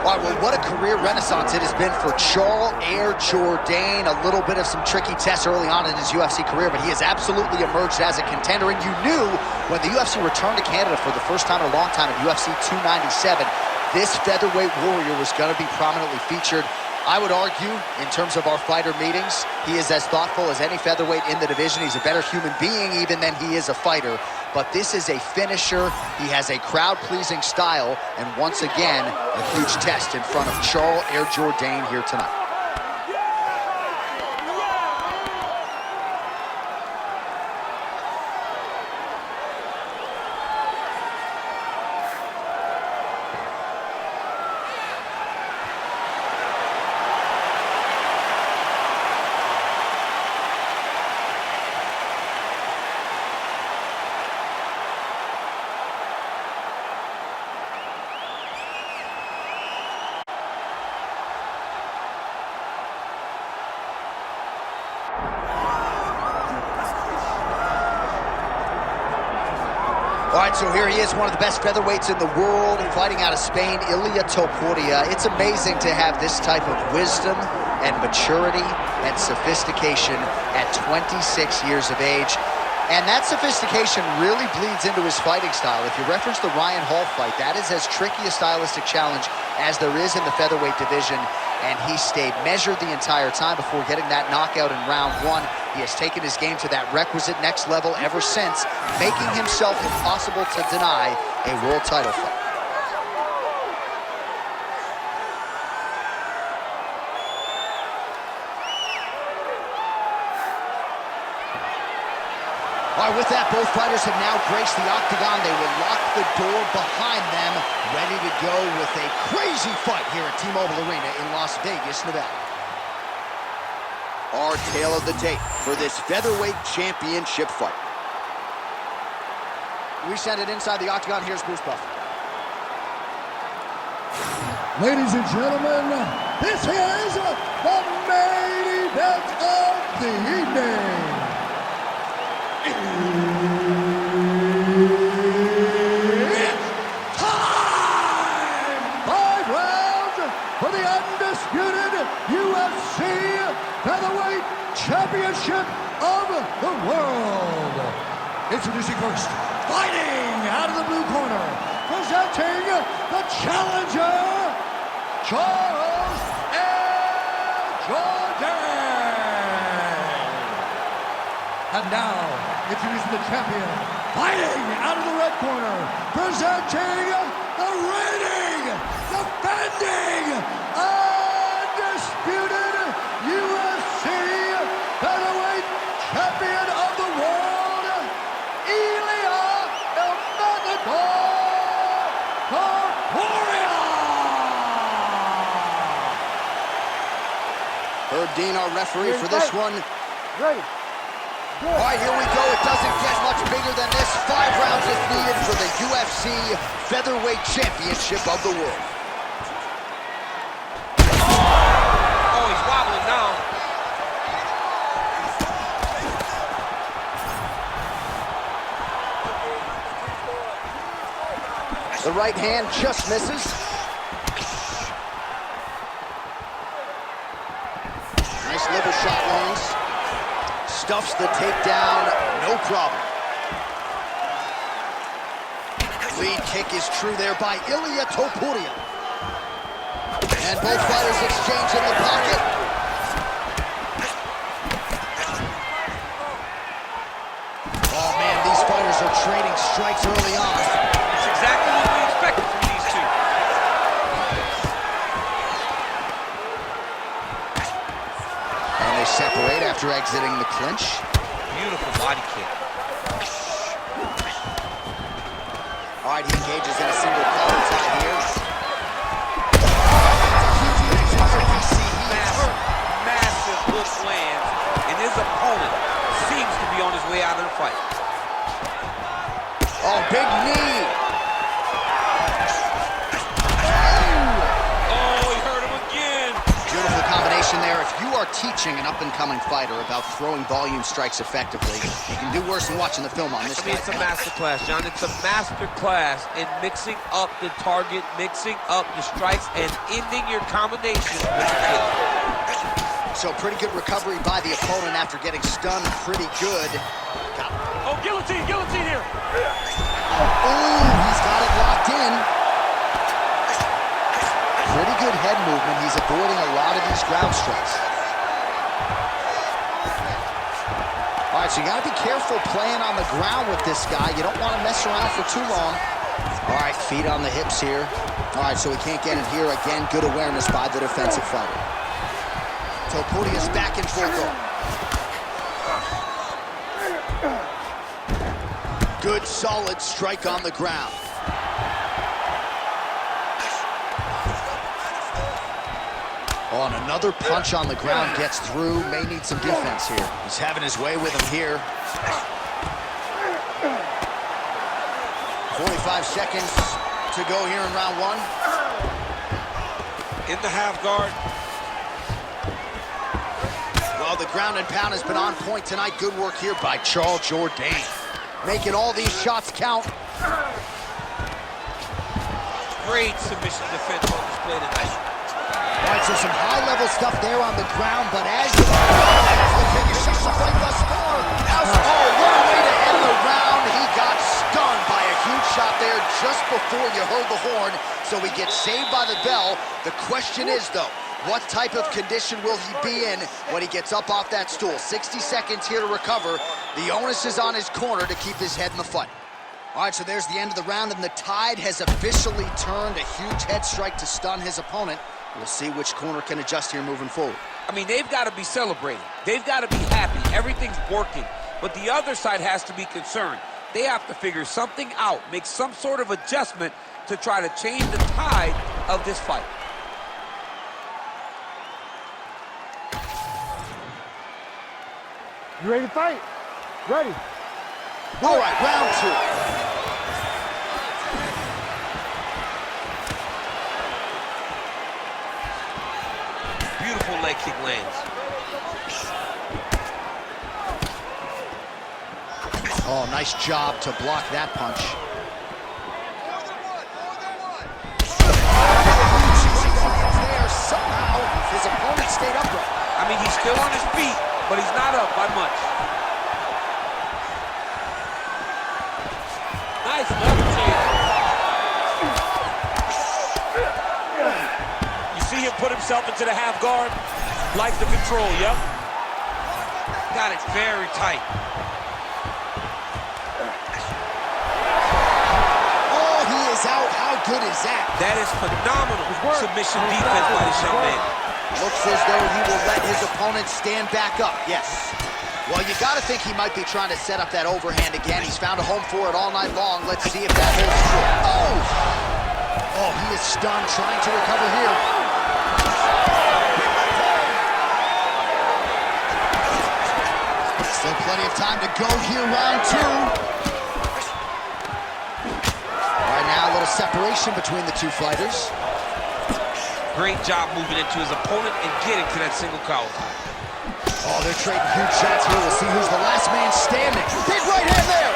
All right, well, what a career renaissance it has been for Jourdain. A little bit of some tricky tests early on in his UFC career, but he has absolutely emerged as a contender. And you knew when the UFC returned to Canada for the first time in a long time at UFC 297, this featherweight warrior was going to be prominently featured. I would argue, in terms of our fighter meetings, he is as thoughtful as any featherweight in the division. He's a better human being even than he is a fighter. But this is a finisher. He has a crowd-pleasing style. And once again, a huge test in front of Jourdain here tonight. All right, so here he is, one of the best featherweights in the world, fighting out of Spain, Ilia Topuria. It's amazing to have this type of wisdom and maturity and sophistication at 26 years of age. And that sophistication really bleeds into his fighting style. If you reference the Ryan Hall fight, that is as tricky a stylistic challenge as there is in the featherweight division. And he stayed measured the entire time before getting that knockout in round one. He has taken his game to that requisite next level ever since, making himself impossible to deny a world title fight. All right, with that, both fighters have now graced the octagon. They will lock the door behind them, ready to go with a crazy fight here at T-Mobile Arena in Las Vegas, Nevada. Our tale of the tape for this featherweight championship fight. We send it inside the octagon. Here's Bruce Buffer. Ladies and gentlemen, this is the main event of the evening. It's time! 5 rounds for the undisputed UFC Featherweight Championship of the world. Introducing first, fighting out of the blue corner, presenting the challenger, Jourdain. And now, introducing the champion, fighting out of the red corner, presenting the reigning, defending, undisputed UFC Featherweight Champion of the world, Ilia Topuria. Herb Dean, our referee for this one. Ready. All right, here we go. It doesn't get much bigger than this. 5 rounds is needed for the UFC Featherweight Championship of the world. Oh, he's wobbling now. The right hand just misses. Nice little shot lands. Stuffs the takedown, no problem. Lead kick is true there by Ilia Topuria. And both fighters exchange in the pocket. Oh man, these fighters are trading strikes early on. It's exactly what we expected from these two. And they separate after exiting the clinch. Beautiful body kick. All right, he engages in a single collar tie here. Massive hook lands, and his opponent seems to be on his way out of the fight. Oh, big knee. Oh, he hurt him again. Beautiful combination there. If you are teaching an up-and-coming fighter about throwing volume strikes effectively. You can do worse than watching the film on this guy. It's a masterclass, John. It's a masterclass in mixing up the target, mixing up the strikes, and ending your combination with the kick. So pretty good recovery by the opponent after getting stunned pretty good. Oh, guillotine here. Ooh, he's got it locked in. Pretty good head movement. He's avoiding a lot of these ground strikes. All right, so you got to be careful playing on the ground with this guy. You don't want to mess around for too long. All right, feet on the hips here. All right, so he can't get it here. Again, good awareness by the defensive fighter. Topuria's back in full guard. Good, solid strike on the ground. Oh, and another punch on the ground gets through. May need some defense here. He's having his way with him here. 45 seconds to go here in round one. In the half guard. Well, the ground and pound has been on point tonight. Good work here by Jourdain. Making all these shots count. Great submission defense on display tonight. All right, so some high-level stuff there on the ground, but as the biggest shot the fight thus far. What a way to end the round. He got stunned by a huge shot there just before you heard the horn, so he gets saved by the bell. The question is, though, what type of condition will he be in when he gets up off that stool? 60 seconds here to recover. The onus is on his corner to keep his head in the fight. All right, so there's the end of the round, and the tide has officially turned. A huge head strike to stun his opponent. We'll see which corner can adjust here moving forward. I mean, they've got to be celebrating. They've got to be happy. Everything's working. But the other side has to be concerned. They have to figure something out, make some sort of adjustment to try to change the tide of this fight. You ready to fight? Ready. All right, round two. Beautiful leg kick lands. Oh, nice job to block that punch. There, somehow, his opponent stayed upright. I mean, he's still on his feet, but he's not up by much. Nice double chin. You see him put himself into the half guard? Likes the control, yep. Got it very tight. Oh, he is out. How good is that? That is phenomenal submission defense by this young man. Looks as though he will let his opponent stand back up. Yes. Well, you got to think he might be trying to set up that overhand again. He's found a home for it all night long. Let's see if that holds true. Oh! Oh, he is stunned, trying to recover here. Still plenty of time to go here, round two. All right, now a little separation between the two fighters. Great job moving into his opponent and getting to that single collar. Oh, they're trading huge shots here. We'll see who's the last man standing. Big right hand there.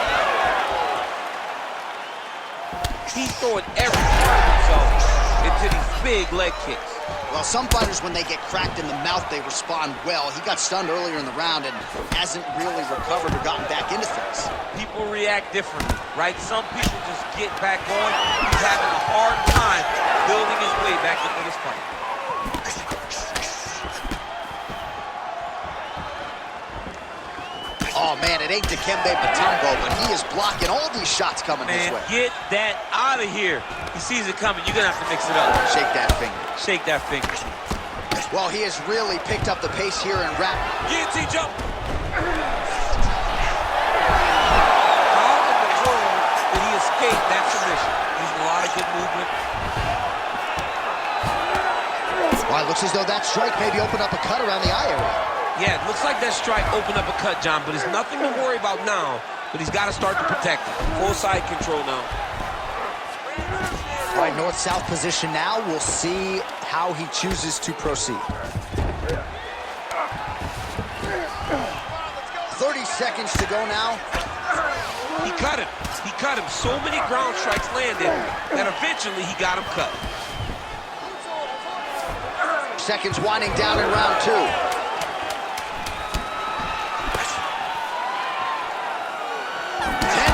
He's throwing every part of himself into these big leg kicks. Well, some fighters, when they get cracked in the mouth, they respond well. He got stunned earlier in the round and hasn't really recovered or gotten back into things. People react differently, right? Some people just get back going. He's having a hard time building his way back into this fight. Oh, man, it ain't Dikembe Mutombo, but he is blocking all these shots coming his way. Get that out of here. He sees it coming. You're going to have to mix it up. Shake that finger. Shake that finger. Well, he has really picked up the pace here and wrapped. Guillotine jump. How in the world did he escape that submission? Using a lot of good movement. Well, it looks as though that strike maybe opened up a cut around the eye area. Yeah, it looks like that strike opened up a cut, John, but there's nothing to worry about now, but he's got to start to protect it. Full side control now. All right, north-south position now. We'll see how he chooses to proceed. 30 seconds to go now. He cut him. He cut him. So many ground strikes landed that eventually he got him cut. Seconds winding down in round 2. 10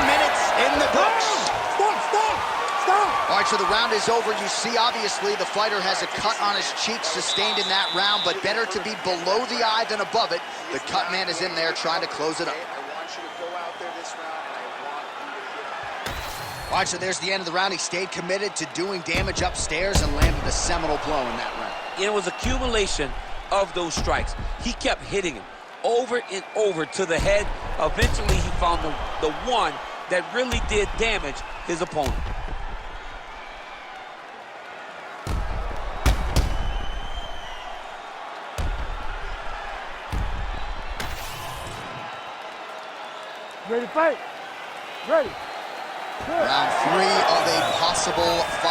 minutes in the books. Stop! All right, so the round is over. You see, obviously, the fighter has a cut on his cheek sustained in that round, but better to be below the eye than above it. The cut man is in there trying to close it up. All right, so there's the end of the round. He stayed committed to doing damage upstairs and landed a seminal blow in that round. It was accumulation of those strikes. He kept hitting him over and over to the head. Eventually, he found the one that really did damage his opponent. Ready to fight? Ready. Good. Round 3 of a possible 5.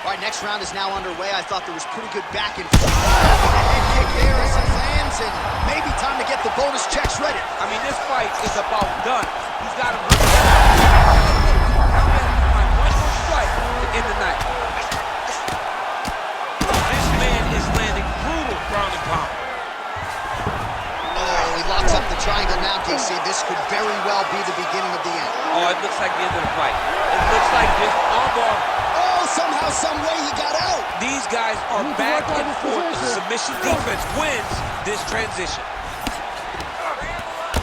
All right, next round is now underway. I thought there was pretty good back and forth. The head kick there as he lands, and maybe time to get the bonus checks ready. I mean, this fight is about done. He's got him. Now he has to find one more strike to end the night. This man is landing brutal ground and pound. Oh, he locks up the triangle now, DC. This could very well be the beginning of the end. Oh, it looks like the end of the fight. It looks like this armbar. Oh, somehow, some way he got out. These guys are back and forth. The submission defense wins this transition.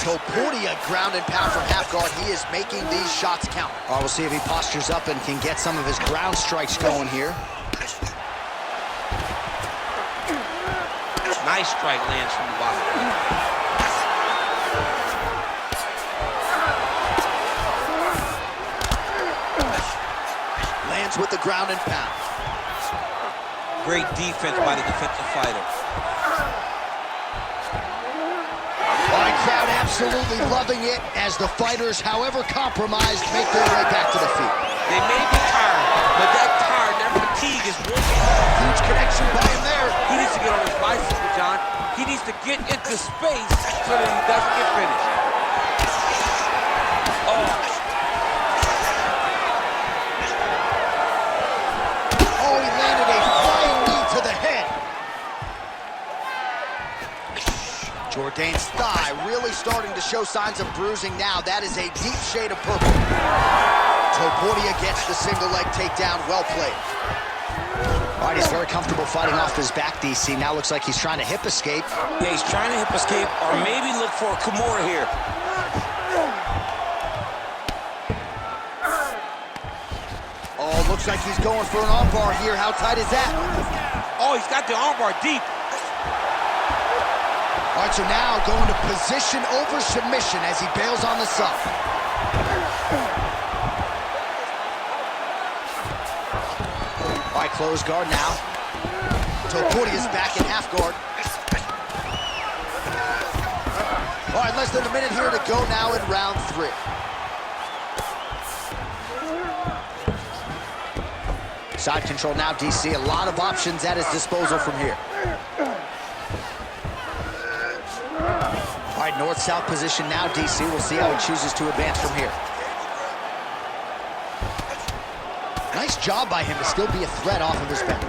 Topuria ground and pound from half guard. He is making these shots count. All right, we'll see if he postures up and can get some of his ground strikes going here. Nice strike lands from the bottom. Lands with the ground and pound. Great defense by the defensive fighter. All right, crowd absolutely loving it as the fighters, however compromised, make their way back to the feet. They may be tired, but that tired, that fatigue is working. Huge connection by him there. He needs to get on his bicycle, John. He needs to get into space so that he doesn't get finished. Oh, he landed a flying knee to the head. Jourdain's thigh really starting to show signs of bruising now. That is a deep shade of purple. Topuria gets the single leg takedown. Well played. All right, he's very comfortable fighting off his back, DC. Now looks like he's trying to hip escape. Yeah, he's trying to hip escape or maybe look for a Kimura here. Oh, looks like he's going for an armbar here. How tight is that? Oh, he's got the armbar deep. All right, so now going to position over submission as he bails on the sub. All right, close guard now. Topuria's back in half guard. All right, less than a minute here to go now in round 3. Side control now, DC. A lot of options at his disposal from here. All right, north-south position now, DC. We'll see how he chooses to advance from here. Nice job by him to still be a threat off of his back.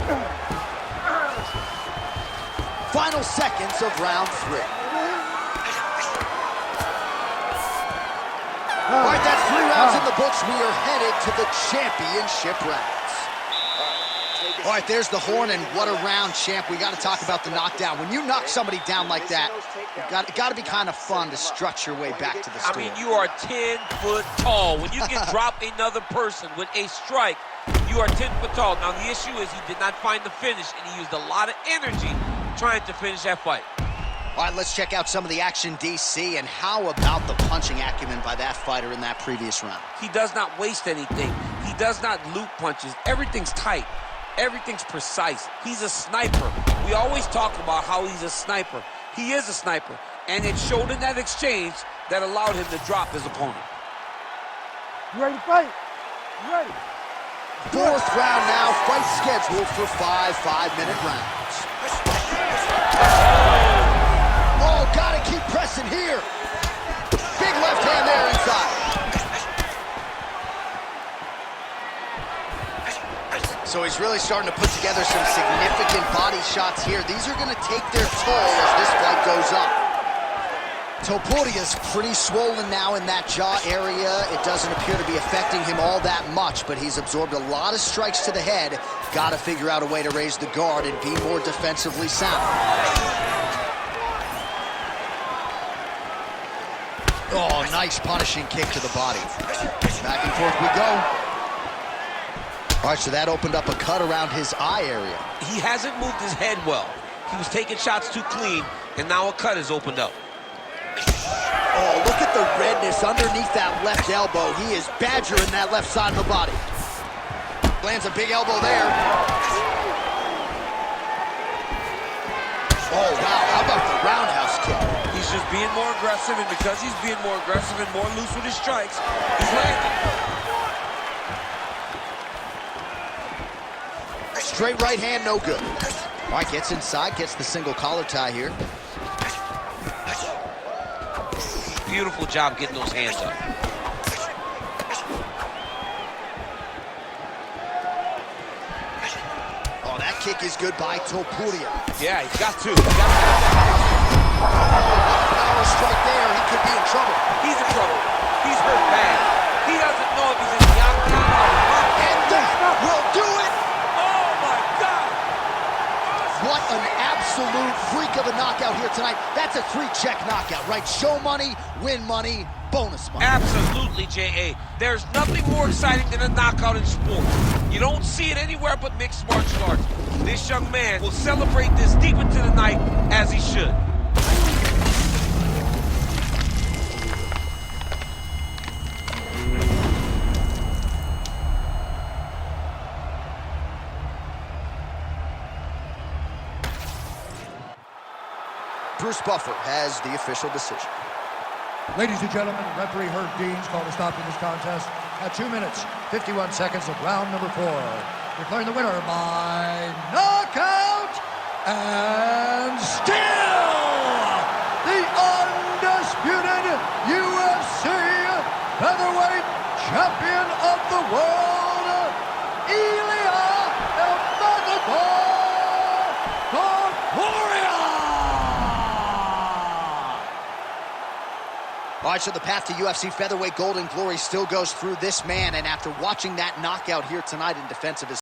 Final seconds of round 3. All right, that's 3 rounds in the books. We are headed to the championship rounds. All right, there's the horn, and what a round, champ. We got to talk about the knockdown. When you knock somebody down like that, it got to be kind of fun to strut your way back to the store. I mean, you are 10 foot tall. When you can drop another person with a strike, you are 10 foot tall. Now, the issue is he did not find the finish, and he used a lot of energy trying to finish that fight. All right, let's check out some of the action, DC, and how about the punching acumen by that fighter in that previous round? He does not waste anything. He does not loop punches. Everything's tight. Everything's precise. He's a sniper. We always talk about how he's a sniper. He is a sniper, and it showed in that exchange that allowed him to drop his opponent. You ready to fight? You ready? 4th round now, fight scheduled for 5 5-minute rounds. Oh, listen here. Big left hand there inside. So he's really starting to put together some significant body shots here. These are going to take their toll as this fight goes up. Topuria's pretty swollen now in that jaw area. It doesn't appear to be affecting him all that much, but he's absorbed a lot of strikes to the head. Got to figure out a way to raise the guard and be more defensively sound. Oh, nice punishing kick to the body. Back and forth we go. All right, so that opened up a cut around his eye area. He hasn't moved his head well. He was taking shots too clean, and now a cut has opened up. Oh, look at the redness underneath that left elbow. He is badgering that left side of the body. Lands a big elbow there. Oh, wow, how about the roundhouse kick? He's just being more aggressive, and because he's being more aggressive and more loose with his strikes, he's landing. Straight right hand, no good. All right, gets inside, gets the single collar tie here. Beautiful job getting those hands up. Oh, that kick is good by Topuria. Yeah, he's got to. Power strike there, he could be in trouble. He's in trouble. He's hurt bad. He doesn't know if he's in the octagon or not. And that will do it! Oh, my God! What an absolute freak of a knockout here tonight. That's a 3-check knockout, right? Show money, win money, bonus money. Absolutely, J.A. There's nothing more exciting than a knockout in sport. You don't see it anywhere but mixed martial arts. This young man will celebrate this deep into the night, as he should. Bruce Buffer has the official decision. Ladies and gentlemen, referee Herb Dean's called a stop to this contest at 2 minutes, 51 seconds of round number 4. Declaring the winner by knockout and still the undisputed UFC featherweight champion of the world, Ilia Topuria. All right, so the path to UFC featherweight golden glory still goes through this man, and after watching that knockout here tonight in defense of his